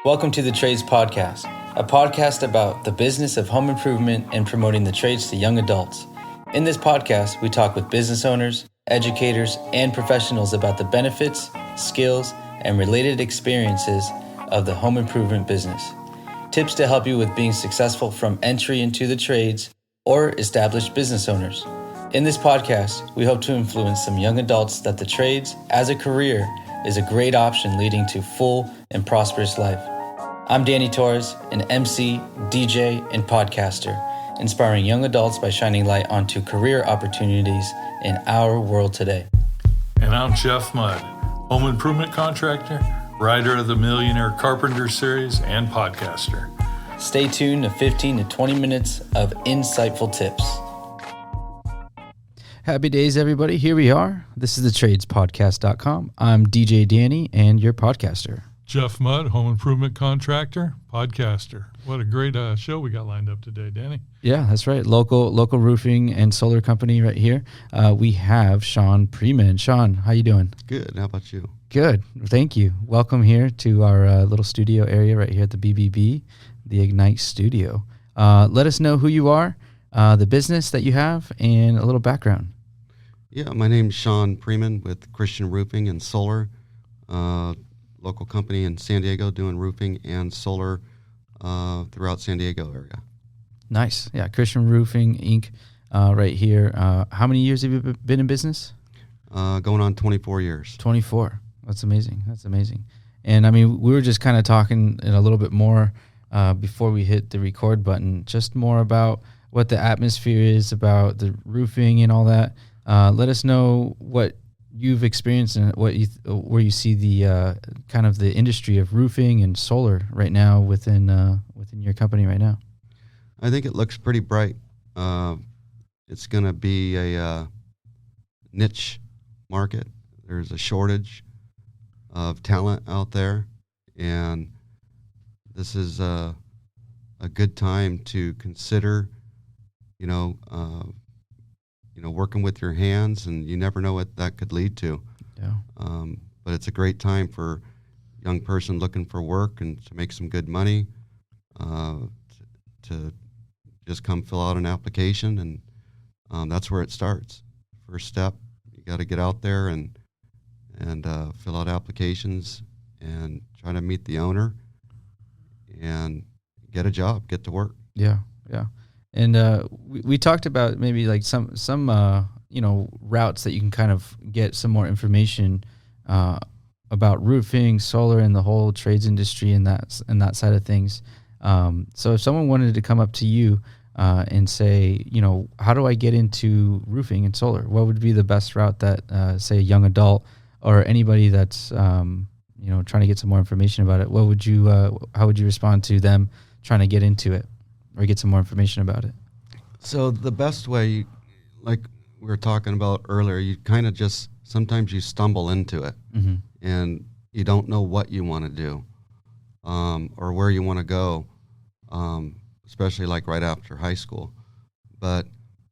Welcome to the Trades Podcast, a podcast about the business of home improvement and promoting the trades to young adults. In this podcast, we talk with business owners, educators, and professionals about the benefits, skills, and related experiences of the home improvement business. Tips to help you with being successful from entry into the trades or established business owners. In this podcast, we hope to influence some young adults that the trades as a career is a great option leading to full and prosperous life. I'm Danny Torres, an MC, DJ, and podcaster, inspiring young adults by shining light onto career opportunities in our world today. And I'm Jeff Mudd, home improvement contractor, writer of the Millionaire Carpenter series, and podcaster. Stay tuned to 15 to 20 minutes of insightful tips. Happy days, everybody. Here we are. This is the TradesPodcast.com. I'm DJ Danny and your podcaster. Jeff Mudd, home improvement contractor, podcaster. What a great show we got lined up today, Danny. Yeah, that's right. Local roofing and solar company right here. We have Shawn Preman. Shawn, how you doing? Good. How about you? Good. Thank you. Welcome here to our little studio area right here at the BBB, the Ignite Studio. Let us know who you are, the business that you have, and a little background. Yeah, my name's Shawn Preman with Christian Roofing and Solar. Local company in San Diego doing roofing and solar throughout San Diego area. Nice. Yeah, Christian Roofing, Inc. Right here. How many years have you been in business? Going on 24 years. 24. That's amazing. And I mean, we were just kind of talking a little bit more before we hit the record button, just more about what the atmosphere is, about the roofing and all that. Let us know what you've experienced and where you see the kind of the industry of roofing and solar right now within your company right now. I think it looks pretty bright. It's going to be a niche market. There's a shortage of talent out there, and this is a good time to consider, working with your hands, and you never know what that could lead to. Yeah. But it's a great time for a young person looking for work and to make some good money, to just come fill out an application, and that's where it starts. First step, you got to get out there and fill out applications and try to meet the owner and get a job, get to work. Yeah. And we talked about maybe like some routes that you can kind of get some more information about roofing, solar, and the whole trades industry and that side of things. So if someone wanted to come up to you and say, how do I get into roofing and solar? What would be the best route that, say, a young adult or anybody that's trying to get some more information about it? How would you respond to them trying to get into it or get some more information about it? So the best way, like we were talking about earlier, you kind of just, sometimes you stumble into it, mm-hmm. and you don't know what you want to do or where you want to go, especially like right after high school. But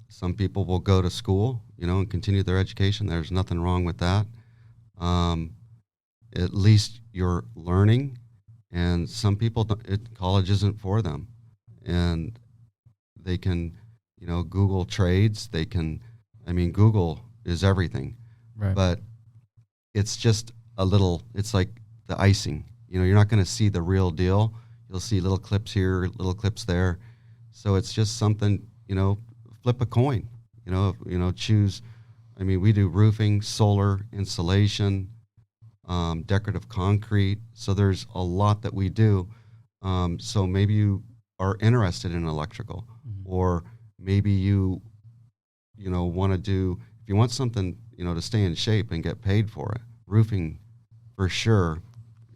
some people will go to school, and continue their education. There's nothing wrong with that. At least you're learning, and some people, college isn't for them. And they can, Google trades. Google is everything. Right. But it's just it's like the icing. You're not going to see the real deal. You'll see little clips here, little clips there. So it's just something, flip a coin, choose. We do roofing, solar, insulation, decorative concrete. So there's a lot that we do. So maybe you are interested in electrical, mm-hmm. or maybe you want to do, if you want something, to stay in shape and get paid for it. Roofing, for sure,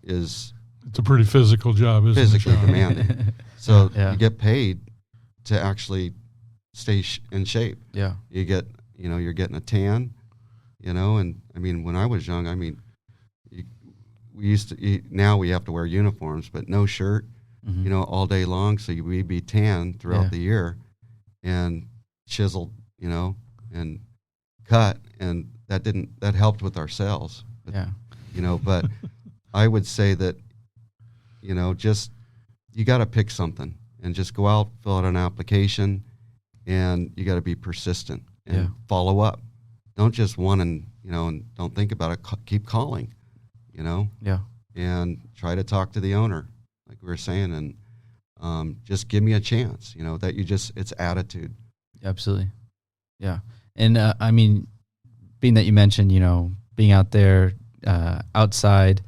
it's a pretty physical job, isn't it? Physically demanding. So you get paid to actually stay in shape. Yeah. You get, you're getting a tan, and when I was young, we used to, now we have to wear uniforms, but no shirt, mm-hmm. All day long. So we'd be tan throughout the year and chiseled, and cut. And that helped with our sales. But, yeah. But I would say that just you got to pick something and just go out, fill out an application, and you got to be persistent and follow up. Don't just and don't think about it. Keep calling, and try to talk to the owner, like we were saying, and just give me a chance. It's attitude. Absolutely, yeah. And I mean, being that you mentioned, being out there, outside,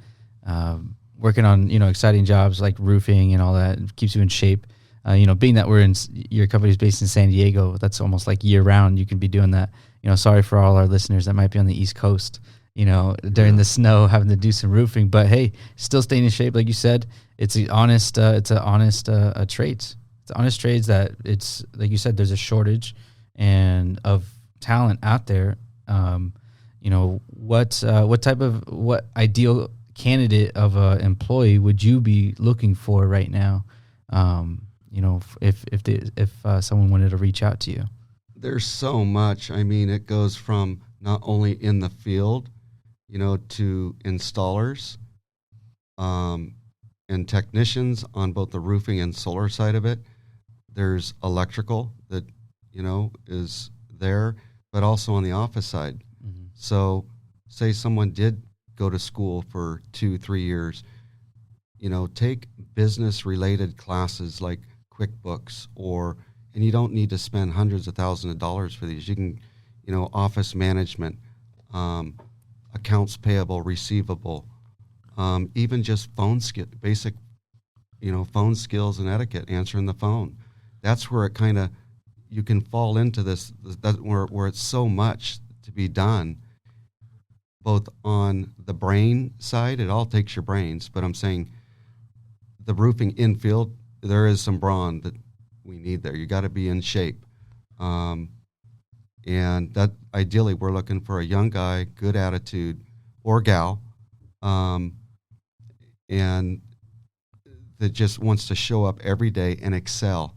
working on exciting jobs like roofing and all that, it keeps you in shape. Being that your company's based in San Diego, that's almost like year round. You can be doing that. Sorry for all our listeners that might be on the East Coast, during the snow, having to do some roofing, but hey, still staying in shape. Like you said, it's an honest trades. It's honest trades that it's, like you said, there's a shortage and of talent out there. What ideal candidate of a employee would you be looking for right now? If someone wanted to reach out to you. There's so much. I mean, it goes from not only in the field, to installers, and technicians on both the roofing and solar side of it. There's electrical that, is there, but also on the office side. Mm-hmm. So say someone did go to school for 2-3 years, take business related classes like QuickBooks, and you don't need to spend hundreds of thousands of dollars for these. You can, office management, accounts payable, receivable, even just basic, phone skills and etiquette, answering the phone. That's where it you can fall into this, where it's so much to be done, both on the brain side. It all takes your brains, but I'm saying the roofing infield, there is some brawn that we need there. You got to be in shape. And that ideally we're looking for a young guy, good attitude, or gal, and that just wants to show up every day and excel,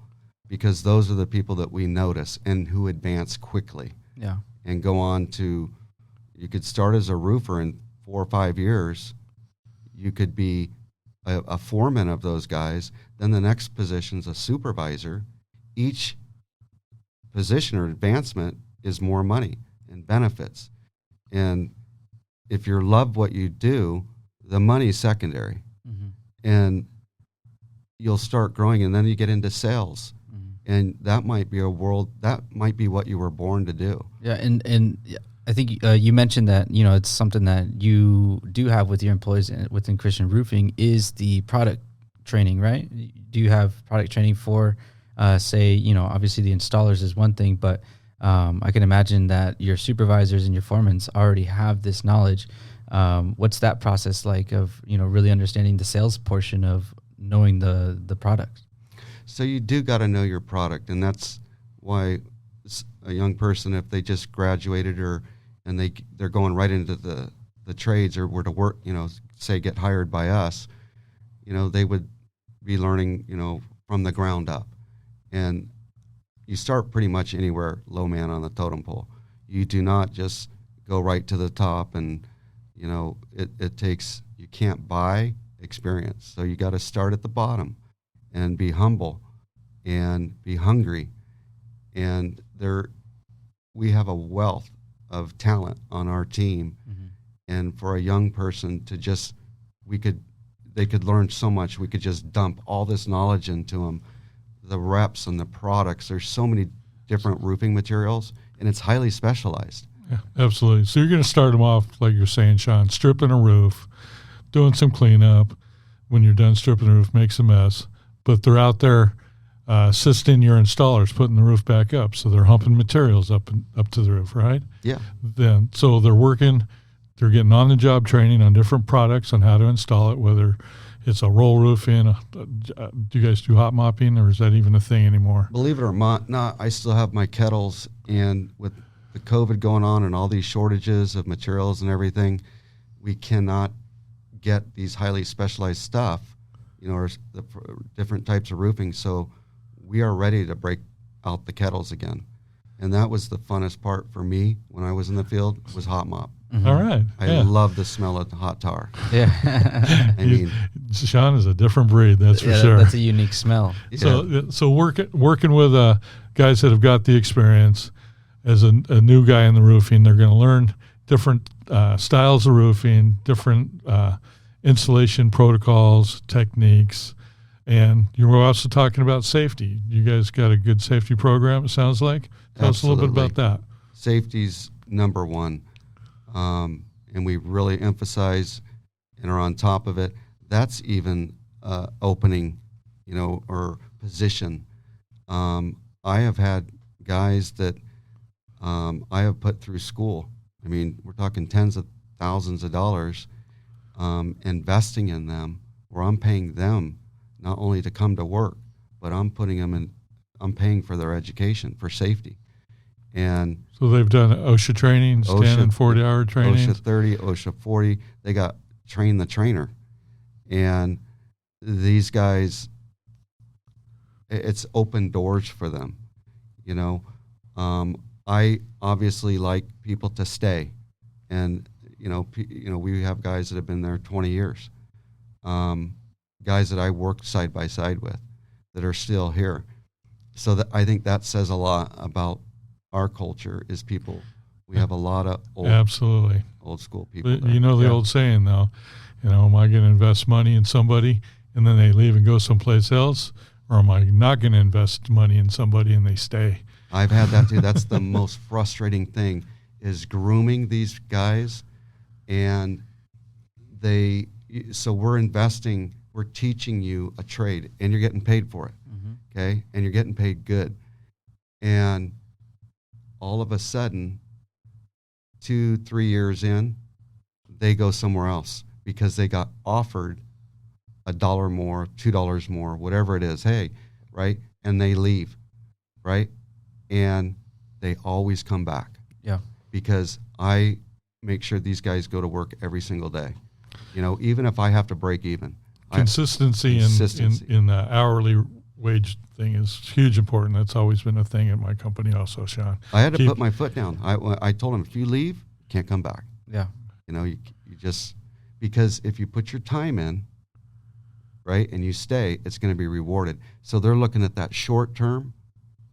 because those are the people that we notice and who advance quickly. Yeah. And go on to, you could start as a roofer in 4 or 5 years. You could be a foreman of those guys. Then the next position's a supervisor. Each position or advancement is more money and benefits. And if you love what you do, the money's secondary. Mm-hmm. And you'll start growing, and then you get into sales. Mm-hmm. And that might be that might be what you were born to do. Yeah, and I think you mentioned that, it's something that you do have with your employees within Christian Roofing is the product training, right? Do you have product training for, obviously the installers is one thing, but I can imagine that your supervisors and your foremans already have this knowledge. What's that process like of, really understanding the sales portion of knowing the product? So you do got to know your product, and that's why a young person, if they just graduated and they're going right into the trades or were to work, say get hired by us, they would be learning, from the ground up. And you start pretty much anywhere low man on the totem pole. You do not just go right to the top, and it takes, you can't buy experience. So you got to start at the bottom and be humble and be hungry. And we have a wealth of talent on our team. Mm-hmm. And for a young person to just, they could learn so much. We could just dump all this knowledge into them, the reps and the products. There's so many different roofing materials, and it's highly specialized. Yeah, absolutely. So you're going to start them off, like you're saying, Shawn, stripping a roof, doing some cleanup. When you're done stripping the roof, makes a mess. But they're out there assisting your installers, putting the roof back up. So they're humping materials up to the roof, right? Yeah. So they're working, they're getting on-the-job training on different products on how to install it, whether it's a roll roof in. Do you guys do hot mopping, or is that even a thing anymore? Believe it or not, I still have my kettles, and with the COVID going on and all these shortages of materials and everything, we cannot get these highly specialized stuff, or the different types of roofing. So we are ready to break out the kettles again. And that was the funnest part for me when I was in the field, was hot mop. All right. I love the smell of the hot tar. Yeah. I mean, Shawn is a different breed, that's for Yeah, sure. That's a unique smell. yeah. So working with guys that have got the experience as a new guy in the roofing, they're going to learn different styles of roofing, different installation protocols, techniques, and you were also talking about safety. You guys got a good safety program, it sounds like. Tell us a little bit about that. Safety's number one, and we really emphasize and are on top of it. That's even opening, or position. I have had guys that I have put through school. I mean, we're talking tens of thousands of dollars investing in them, where I'm paying them not only to come to work, but I'm putting them in, I'm paying for their education, for safety. And so they've done OSHA trainings, 10 and 40-hour trainings. OSHA 30, OSHA 40. They got train the trainer. And these guys, it's open doors for them. I obviously like people to stay. And, we have guys that have been there 20 years. Guys that I worked side by side with that are still here. So I think that says a lot about our culture is people. We have a lot of old school people. But the old saying, though, am I going to invest money in somebody and then they leave and go someplace else? Or am I not going to invest money in somebody and they stay? I've had that too. That's the most frustrating thing, is grooming these guys. And so we're investing, we're teaching you a trade, and you're getting paid for it. Okay? And you're getting paid good. And all of a sudden, 2-3 years in, they go somewhere else because they got offered $1 more, $2 more, whatever it is. Hey, right? And they leave, right? And they always come back. Yeah. Because I make sure these guys go to work every single day. Even if I have to break even. Consistency in the hourly wage thing is huge important. That's always been a thing at my company also, Shawn. I had to put my foot down. I told them, if you leave, you can't come back. Yeah. You just, because if you put your time in, right, and you stay, it's going to be rewarded. So they're looking at that short term,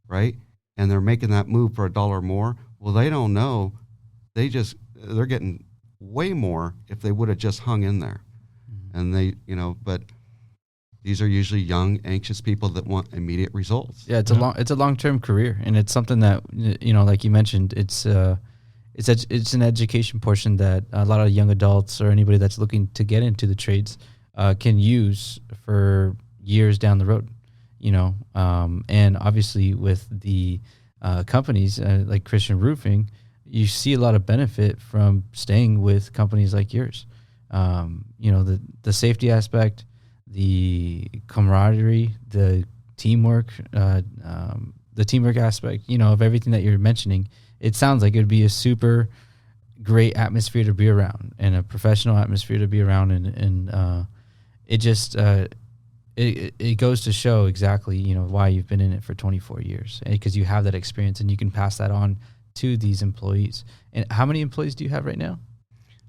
right, and they're making that move for $1 more. Well, they don't know. They're getting way more if they would have just hung in there. And but these are usually young, anxious people that want immediate results. Yeah, it's a long-term career, and it's something that, like you mentioned, it's an education portion that a lot of young adults or anybody that's looking to get into the trades can use for years down the road. And obviously with the companies like Christian Roofing, you see a lot of benefit from staying with companies like yours. The safety aspect, the camaraderie, the teamwork aspect, of everything that you're mentioning. It sounds like it would be a super great atmosphere to be around and a professional atmosphere to be around. And it just, it goes to show exactly, why you've been in it for 24 years, because you have that experience and you can pass that on to these employees. And how many employees do you have right now?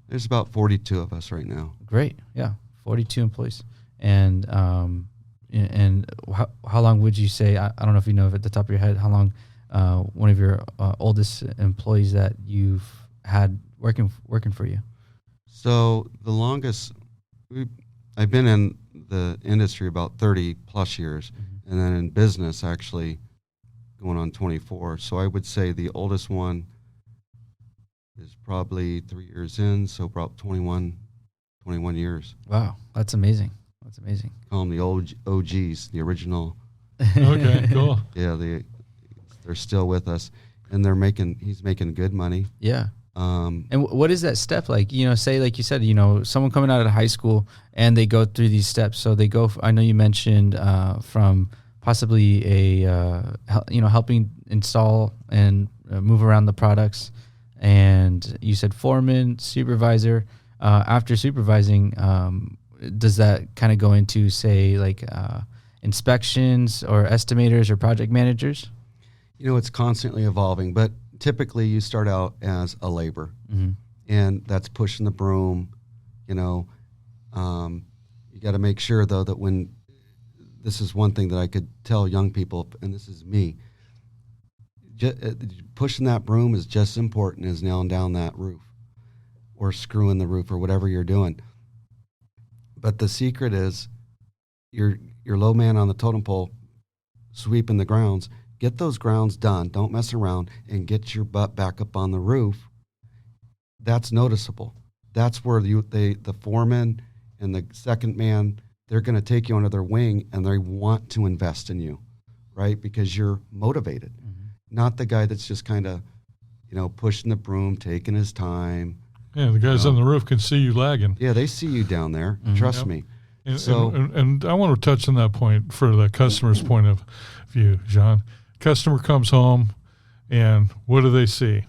There's about 42 of us right now. Great. Yeah. 42 employees. And how long would you say, I don't know if you know at the top of your head, how long one of your oldest employees that you've had working for you? So the longest, I've been in the industry about 30 plus years, and then in business actually going on 24. So I would say the oldest one is probably 3 years in, so about 21 years. Wow, that's amazing. That's amazing. Call them the OGs, the original. Okay, cool. Yeah, they're still with us, and he's making good money. Yeah. And what is that step like? Say like you said, someone coming out of high school and they go through these steps. So they go. I know you mentioned from possibly helping install and move around the products, and you said foreman, supervisor. After supervising, does that kind of go into say like inspections or estimators or project managers? It's constantly evolving, but typically you start out as a laborer, and that's pushing the broom. You know, you got to make sure though that when this is one thing that I could tell young people, and this is me. Pushing that broom is just as important as nailing down that roof or screwing the roof or whatever you're doing. But the secret is your low man on the totem pole sweeping the grounds. Get those grounds done. Don't mess around and get your butt back up on the roof. That's noticeable. That's where the foreman and the second man, they're going to take you under their wing and they want to invest in you, right? Because you're motivated. Not the guy that's just kind of, pushing the broom, taking his time. Yeah, the guys on the roof can see you lagging. Yeah, they see you down there. Trust me. And I want to touch on that point for the customer's point of view, John. Customer comes home, and what do they see?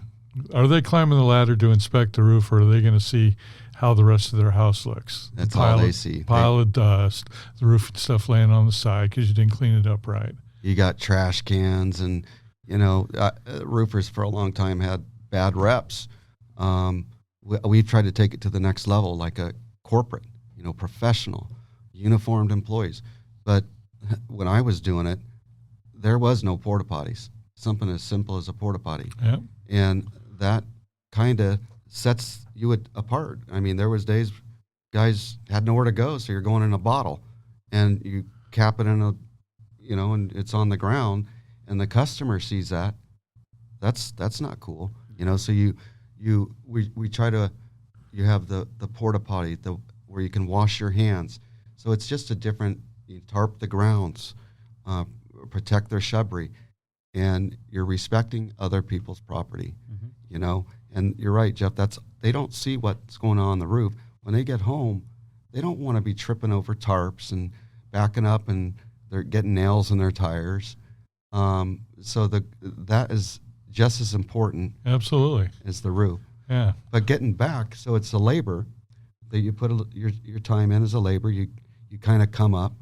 Are they climbing the ladder to inspect the roof, or are they going to see how the rest of their house looks? That's all they see. Pile of dust, the roof and stuff laying on the side because you didn't clean it up right. You got trash cans and roofers for a long time had bad reps. We've tried to take it to the next level, like a corporate, professional, uniformed employees. But when I was doing it, there was no porta potties. Something as simple as a porta potty, and that kind of sets you apart. I mean, there was days guys had nowhere to go, so you're going in a bottle, and you cap it in a, and it's on the ground. And the customer sees that. That's not cool, So we try to, you have the porta potty where you can wash your hands. So it's just a different. You tarp the grounds, protect their shrubbery, and you're respecting other people's property. And you're right, Jeff. They don't see what's going on the roof when they get home. They don't want to be tripping over tarps and backing up, and they're getting nails in their tires. So that is just as important. Absolutely. As the roof. Yeah. But getting back, so it's the labor that you put your time in as a labor. You kind of come up.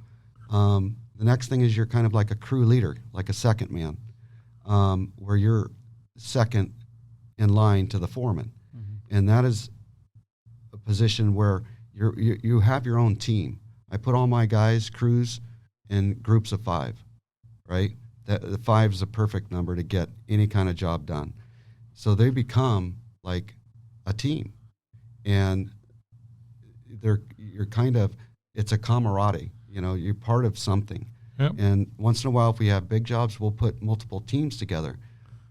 The next thing is you're kind of like a crew leader, like a second man, where you're second in line to the foreman, and that is a position where you have your own team. I put all my guys, crews, in groups of 5, right? The 5 is a perfect number to get any kind of job done. So they become like a team, and it's a camaraderie. You're part of something. Yep. And once in a while, if we have big jobs, we'll put multiple teams together.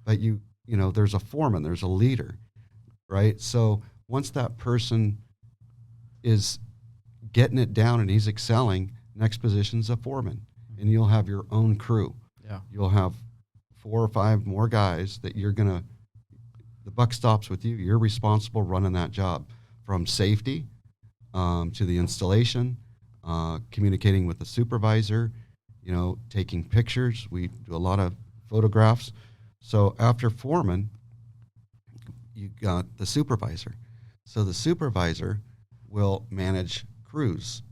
But there's a foreman, there's a leader, right? So once that person is getting it down and he's excelling, next position's a foreman, and you'll have your own crew. Yeah. You'll have 4 or 5 more guys that the buck stops with you. You're responsible running that job, from safety to the installation, communicating with the supervisor, taking pictures. We do a lot of photographs. So after foreman, you got the supervisor. So the supervisor will manage crews.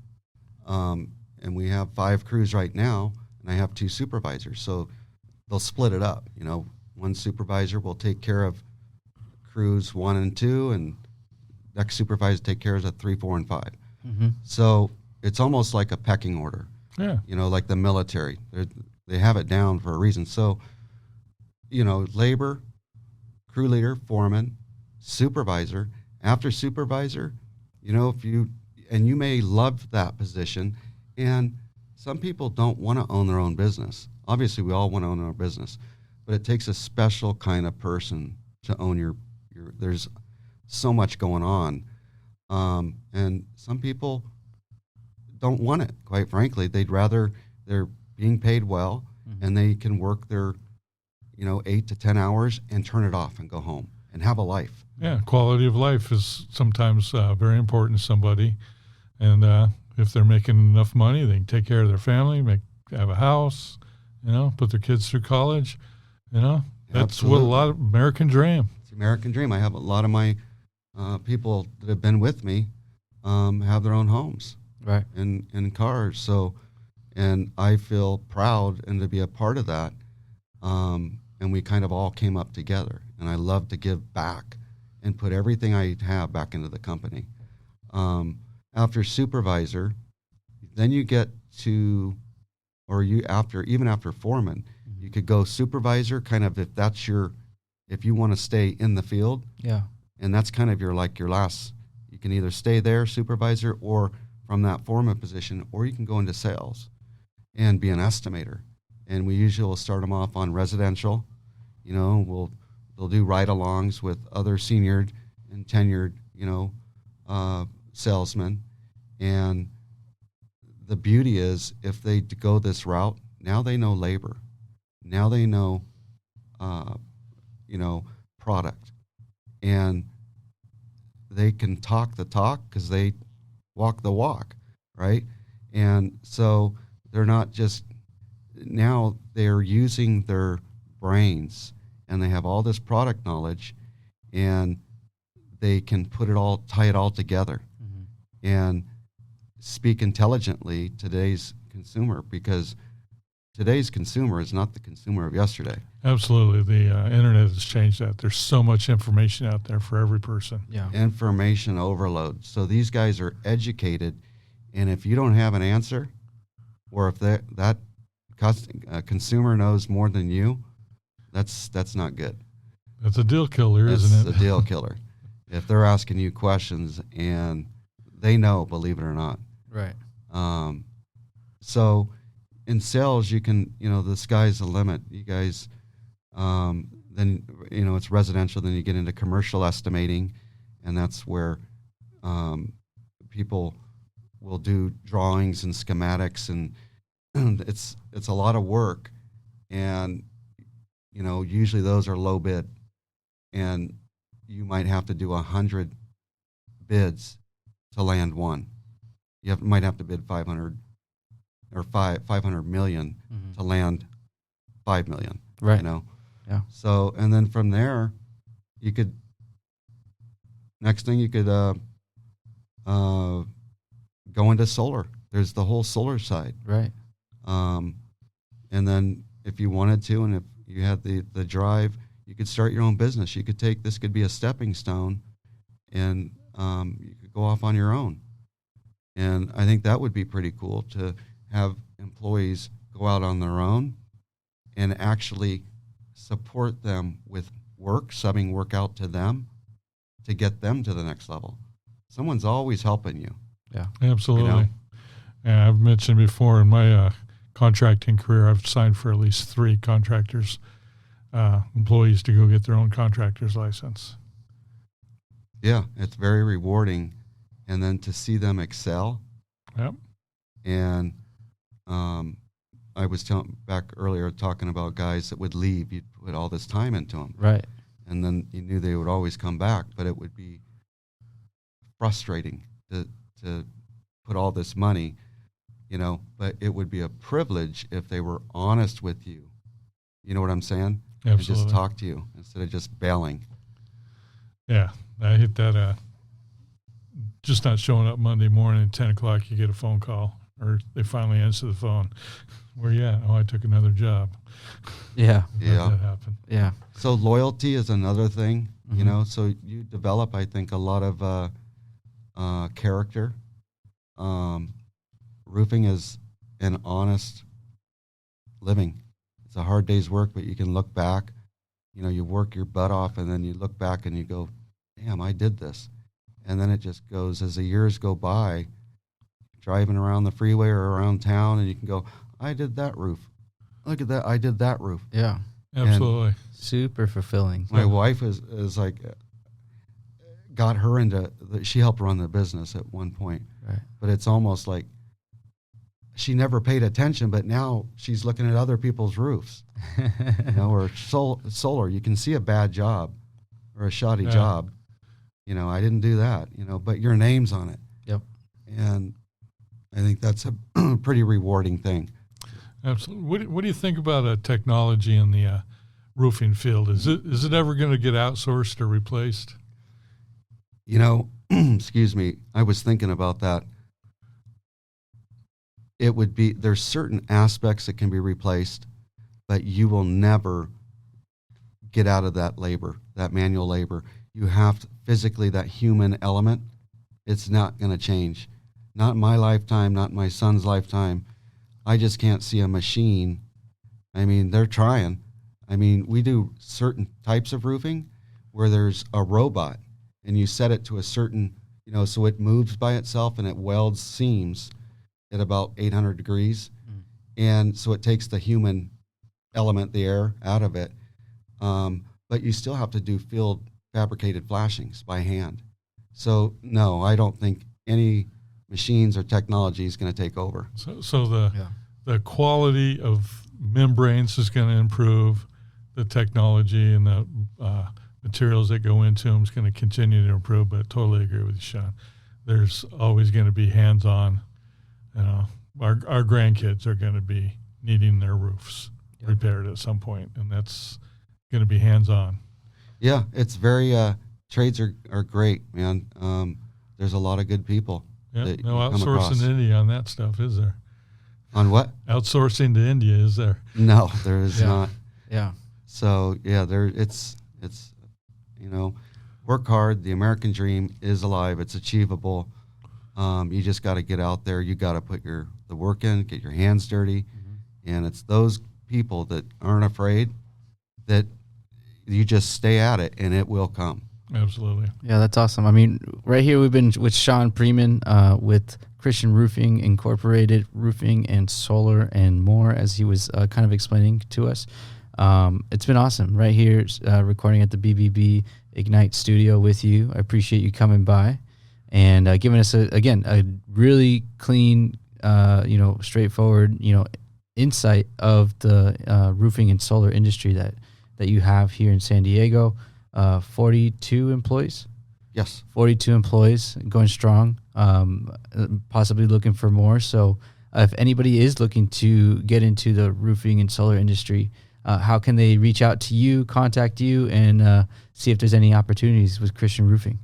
And we have 5 crews right now, and I have 2 supervisors. So they'll split it up. One supervisor will take care of crews 1 and 2, and next supervisor take care of 3, 4, and 5. So it's almost like a pecking order. Yeah. Like the military. They have it down for a reason. So, labor, crew leader, foreman, supervisor. After supervisor, you may love that position, and some people don't want to own their own business. Obviously, we all want to own our business, but it takes a special kind of person to own your there's so much going on. And some people don't want it, quite frankly. They'd rather they're being paid well, and they can work their, 8 to 10 hours and turn it off and go home and have a life. Yeah, quality of life is sometimes very important to somebody. And if they're making enough money, they can take care of their family, have a house, put their kids through college. That's Absolutely. what a lot of American dream. It's the American dream. I have a lot of my people that have been with me have their own homes, right, and cars. So, and I feel proud and to be a part of that. And we kind of all came up together. And I love to give back and put everything I have back into the company. After supervisor, then you get to, or you after, even after foreman, you could go supervisor, kind of if you want to stay in the field. Yeah. And that's kind of your last, you can either stay there, supervisor, or from that foreman position, or you can go into sales and be an estimator. And we usually will start them off on residential. You know, they'll do ride-alongs with other senior and tenured, salesmen. And the beauty is, if they go this route, now they know labor. Now they know, product. And they can talk the talk because they walk the walk, right? And so they're not just, now they're using their brains, and they have all this product knowledge, and they can tie it all together and speak intelligently to today's consumer, because today's consumer is not the consumer of yesterday. Absolutely. The internet has changed that. There's so much information out there for every person. Yeah. Information overload. So these guys are educated, and if you don't have an answer, or if that consumer knows more than you, that's not good. That's a deal killer, isn't it? It's a deal killer. If they're asking you questions and they know, believe it or not. Right. So in sales, you can, the sky's the limit. You guys, then, it's residential, then you get into commercial estimating, and that's where people will do drawings and schematics, and it's a lot of work, and, usually those are low bid, and you might have to do 100 bids to land one. You might have to bid 500 or 500 million to land 5 million. Right. Yeah. So, and then from there, next thing you could go into solar. There's the whole solar side. Right. And then if you wanted to, and if you had the drive, you could start your own business. This could be a stepping stone, and you could go off on your own. And I think that would be pretty cool to have employees go out on their own and actually support them with work, subbing work out to them to get them to the next level. Someone's always helping you. Yeah, absolutely. And I've mentioned before in my contracting career, I've signed for at least 3 contractors, employees to go get their own contractor's license. Yeah, it's very rewarding. And then to see them excel. Yep. And I was back earlier talking about guys that would leave. You'd put all this time into them. Right. And then you knew they would always come back, but it would be frustrating to put all this money, but it would be a privilege if they were honest with you. You know what I'm saying? Absolutely. And just talk to you instead of just bailing. Yeah, I hit that. Just not showing up Monday morning at 10 o'clock, you get a phone call, or they finally answer the phone. Where you at? Oh, I took another job. Yeah. Yeah. That happened. Yeah. So loyalty is another thing, so you develop, I think, a lot of character. Roofing is an honest living. It's a hard day's work, but you can look back, you work your butt off, and then you look back and you go, damn, I did this. And then it just goes, as the years go by, driving around the freeway or around town, and you can go, I did that roof. Look at that, I did that roof. Yeah. Absolutely. Super fulfilling. My wife is like, got her into, she helped run the business at one point. Right. But it's almost like she never paid attention, but now she's looking at other people's roofs, or solar. You can see a bad job or a shoddy job. I didn't do that, but your name's on it. Yep. And I think that's a pretty rewarding thing. Absolutely. What do you think about technology in the roofing field? Is it ever going to get outsourced or replaced? Excuse me, I was thinking about that. There's certain aspects that can be replaced, but you will never get out of that labor, that manual labor. You have to physically that human element, it's not going to change. Not in my lifetime, not in my son's lifetime. I just can't see a machine. I mean, they're trying. I mean, we do certain types of roofing where there's a robot and you set it to a certain, so it moves by itself and it welds seams at about 800 degrees. And so it takes the human element, the air, out of it. But you still have to do field fabricated flashings by hand. So no, I don't think any machines or technology is going to take over. So the quality of membranes is going to improve. The technology and the materials that go into them is going to continue to improve. But I totally agree with you, Shawn. There's always going to be hands-on. Our grandkids are going to be needing their roofs repaired at some point, and that's going to be hands-on. Yeah, it's very trades are great, man. There's a lot of good people. Yeah, no outsourcing to India on that stuff, is there? On what? Outsourcing to India, is there? No, there is not. Yeah. So it's work hard. The American dream is alive. It's achievable. You just got to get out there. You got to put the work in, get your hands dirty, and it's those people that aren't afraid that you just stay at it, and it will come. Absolutely. Yeah, that's awesome. I mean, right here we've been with Shawn Preman with Christian Roofing Incorporated, roofing and solar and more, as he was kind of explaining to us. It's been awesome right here recording at the BBB Ignite studio with you. I appreciate you coming by and giving us, a really clean, straightforward, insight of the roofing and solar industry that you have here in San Diego. 42 employees. Yes. 42 employees, going strong, possibly looking for more. So if anybody is looking to get into the roofing and solar industry, how can they reach out to you, contact you, and see if there's any opportunities with Christian Roofing?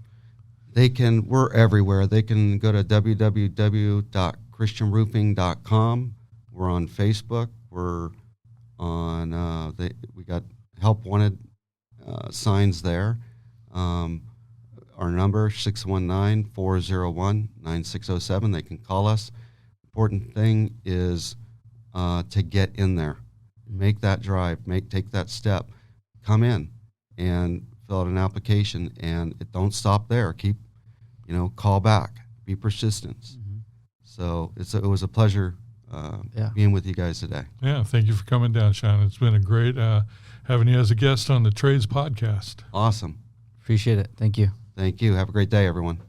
We're everywhere. They can go to www.christianroofing.com. We're on Facebook. We're on, we got help wanted signs there. Our number, 619-401-9607. They can call us. Important thing is to get in there. Make that drive. Take that step. Come in and fill out an application, and don't stop there. Keep, call back. Be persistent. So it was a pleasure being with you guys today. Yeah, thank you for coming down, Shawn. It's been a great having you as a guest on the Trades Podcast. Awesome. Appreciate it. Thank you. Thank you. Have a great day, everyone.